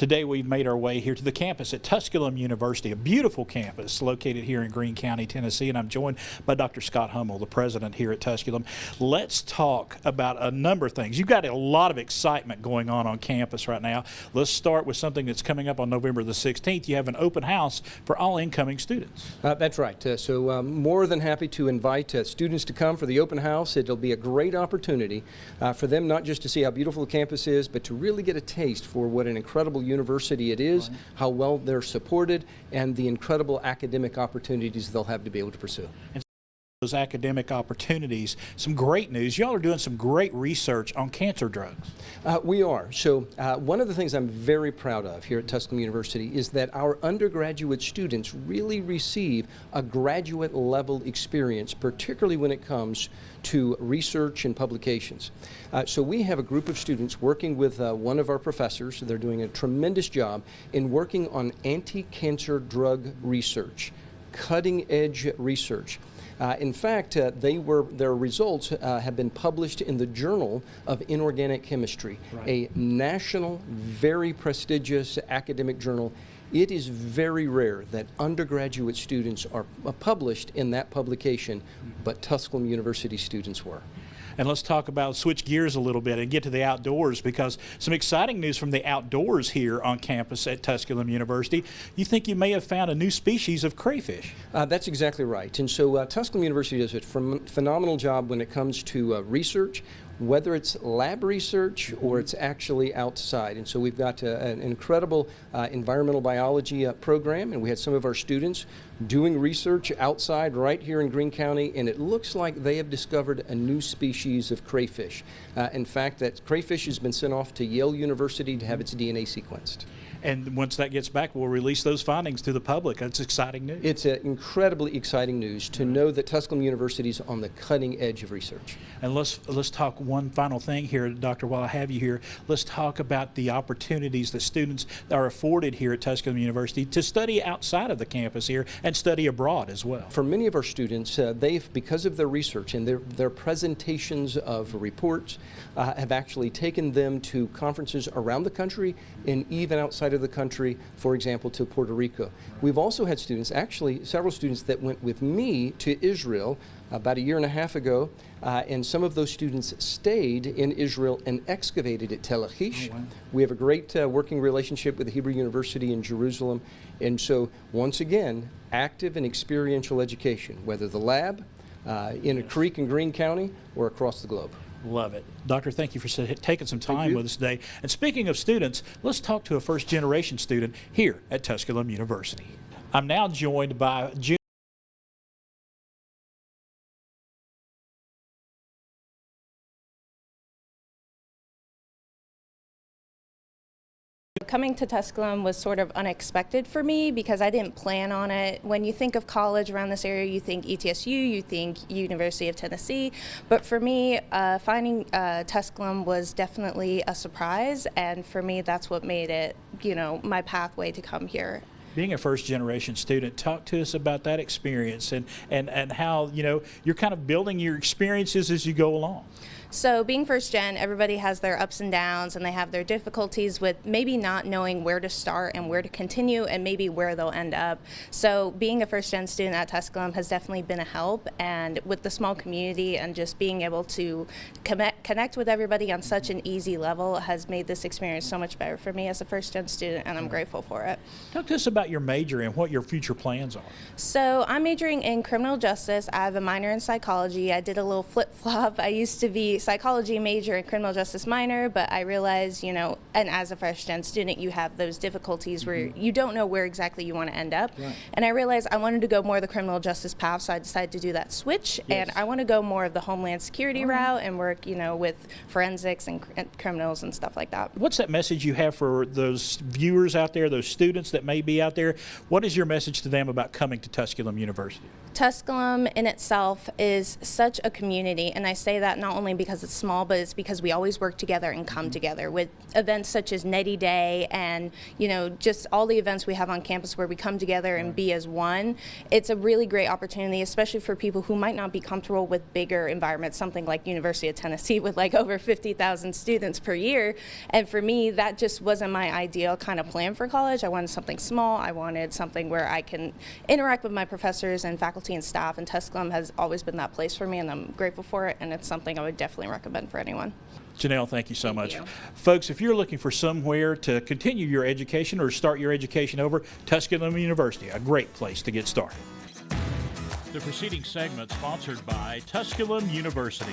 Today we've made our way here to the campus at Tusculum University, a beautiful campus located here in Greene County, Tennessee, and I'm joined by Dr. Scott Hummell, the president here at Tusculum. Let's talk about a number of things. You've got a lot of excitement going on campus right now. Let's start with something that's coming up on November the 16th. You have an open house for all incoming students. That's right. So more than happy to invite students to come for the open house. It'll be a great opportunity for them not just to see how beautiful the campus is, but to really get a taste for what an incredible university it is, right, how well they're supported, and the incredible academic opportunities they'll have to be able to pursue. And those academic opportunities, some great news. Y'all are doing some great research on cancer drugs. We are. So one of the things I'm very proud of here at Tusculum University is that our undergraduate students really receive a graduate level experience, particularly when it comes to research and publications. So we have a group of students working with one of our professors. They're doing a tremendous job in working on anti-cancer drug research, cutting-edge research. In fact, their results have been published in the Journal of Inorganic Chemistry, right, a national, very prestigious academic journal. It is very rare that undergraduate students are published in that publication, but Tusculum University students were. And let's talk about, switch gears a little bit and get to the outdoors, because some exciting news from the outdoors here on campus at Tusculum University. You think you may have found a new species of crayfish. That's exactly right. And so Tusculum University does a phenomenal job when it comes to research, whether it's lab research or it's actually outside. And so we've got an incredible environmental biology program, and we had some of our students doing research outside right here in Greene County, and it looks like they have discovered a new species of crayfish. In fact, that crayfish has been sent off to Yale University to have its DNA sequenced. And once that gets back, we'll release those findings to the public. That's exciting news. It's incredibly exciting news to know that Tusculum University is on the cutting edge of research. And let's talk one final thing here, Doctor, while I have you here. Let's talk about the opportunities that students are afforded here at Tusculum University to study outside of the campus here and study abroad as well. For many of our students, because of their research and their presentations of reports, have actually taken them to conferences around the country and even outside of the country, for example, to Puerto Rico. We've also had students, actually several students, that went with me to Israel about a year and a half ago, and some of those students stayed in Israel and excavated at Tel Achish. Oh, wow. We have a great working relationship with the Hebrew University in Jerusalem, and so once again, active and experiential education, whether the lab, in a creek in Greene County, or across the globe. Love it. Doctor, thank you for taking some time with us today. And speaking of students, let's talk to a first-generation student here at Tusculum University. I'm now joined by Coming to Tusculum was sort of unexpected for me because I didn't plan on it. When you think of college around this area, you think ETSU, you think University of Tennessee. But for me, finding Tusculum was definitely a surprise, and for me, that's what made it, my pathway to come here. Being a first-generation student, talk to us about that experience and how, you're kind of building your experiences as you go along. So being first gen, everybody has their ups and downs, and they have their difficulties with maybe not knowing where to start and where to continue and maybe where they'll end up. So being a first gen student at Tusculum has definitely been a help, and with the small community and just being able to connect with everybody on such an easy level has made this experience so much better for me as a first gen student, and I'm grateful for it. Talk to us about your major and what your future plans are. So I'm majoring in criminal justice. I have a minor in psychology. I did a little flip-flop. I used to be psychology major and criminal justice minor, but I realized, and as a first gen student, you have those difficulties where you don't know where exactly you want to end up. Right. And I realized I wanted to go more the criminal justice path, so I decided to do that switch. Yes. And I want to go more of the homeland security route and work, with forensics and criminals and stuff like that. What's that message you have for those viewers out there, those students that may be out there? What is your message to them about coming to Tusculum University? Tusculum in itself is such a community, and I say that not only because it's small, but it's because we always work together and come together with events such as Netty Day and, you know, just all the events we have on campus where we come together and be as one. It's a really great opportunity, especially for people who might not be comfortable with bigger environments, something like University of Tennessee with like over 50,000 students per year. And for me, that just wasn't my ideal kind of plan for college. I wanted something small. I wanted something where I can interact with my professors and faculty and staff, and Tusculum has always been that place for me, and I'm grateful for it, and it's something I would definitely recommend for anyone. Janelle, thank you so much. You. Folks, if you're looking for somewhere to continue your education or start your education over, Tusculum University, a great place to get started. The preceding segment sponsored by Tusculum University.